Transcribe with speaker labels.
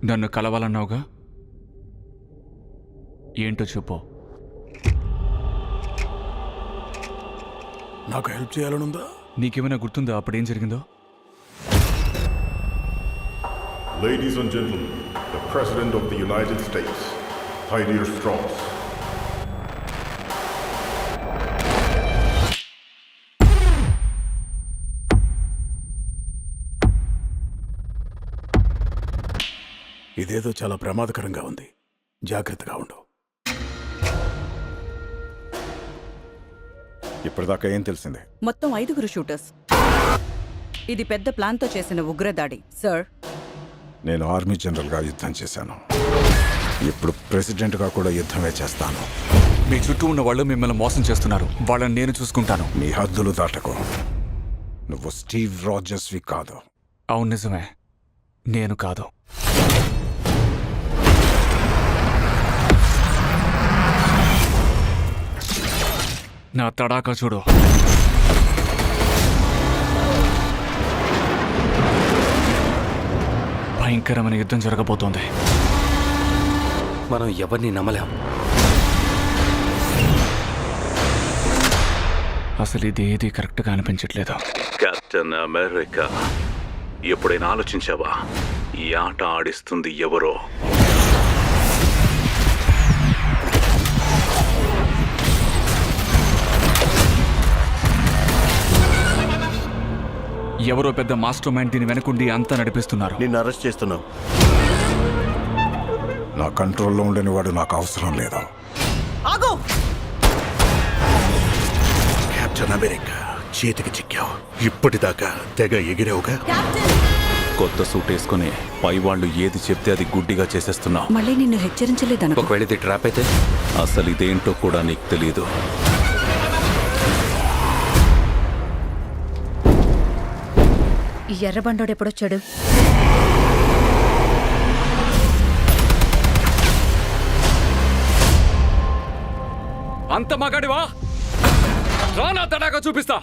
Speaker 1: నన్ను కలవాలన్నావుగా, ఏంటో చెప్పు.
Speaker 2: నాకు హెల్ప్ చేయాలనుందా?
Speaker 1: నీకేమైనా గుర్తుందా అప్పుడేం జరిగిందో?
Speaker 3: Ladies and gentlemen, the President of the United States, Hyder Strauss.
Speaker 2: ఇదేదో చాలా ప్రమాదకరంగా ఉంది. జాగ్రత్తగా ఉండు.
Speaker 4: ఇప్పటిదాకా ఏం తెలిసిందే?
Speaker 5: మొత్తం 5 షూటర్స్. ఇది పెద్ద ప్లాన్తో చేసిన ఉగ్రదాడి సార్.
Speaker 4: నేను ఆర్మీ జనరల్గా యుద్ధం చేశాను. ఇప్పుడు ప్రెసిడెంట్గా కూడా యుద్ధమే చేస్తాను.
Speaker 1: మీ చుట్టూ ఉన్న వాళ్ళు మిమ్మల్ని మోసం చేస్తున్నారు. వాళ్ళని నేను చూసుకుంటాను.
Speaker 4: నీ హద్దులు దాటకు. నువ్వు స్టీవ్ రాజర్స్వి కాదు.
Speaker 1: అవును, నిజమే, నేను కాదు. నా తడాకా చూడు. భయంకరమైన యుద్ధం జరగబోతోంది.
Speaker 6: మనం ఎవరిని నమ్మలేం.
Speaker 1: అసలు ఇదేది కరెక్ట్గా అనిపించట్లేదు.
Speaker 7: కెప్టెన్ అమెరికా, ఎప్పుడైనా ఆలోచించావా ఈ ఆట ఆడిస్తుంది ఎవరో?
Speaker 1: ఎవరో పెద్ద మాస్టర్ మైండ్ దీని వెనకుండి అంతా నడిపిస్తున్నారు.
Speaker 8: నిన్ను అరెస్ట్ చేస్తున్నాం.
Speaker 4: నా కంట్రోల్లో ఉండని వాడు నాకు అవసరం లేదు.
Speaker 5: ఆగు!
Speaker 2: కెప్టెన్ అమెరికా, చేతికి చిక్కావు. ఇప్పటిదాకా తెగ ఎగిరావుగా.
Speaker 7: కొత్త సూట్ వేసుకుని పై వాళ్ళు ఏది చెప్తే అది గుడ్డిగా చేసేస్తున్నావు.
Speaker 5: మళ్ళీ నిన్ను హెచ్చరించలేదనుకో.
Speaker 6: ఒకవేళ ఇది ట్రాప్ అయితే?
Speaker 7: అసలు ఇదేంటో కూడా నీకు తెలీదు.
Speaker 5: ఈ ఎర్రబండోడు ఎప్పుడొచ్చాడు?
Speaker 1: అంత మగాడివా? రానా తడాగా చూపిస్తా.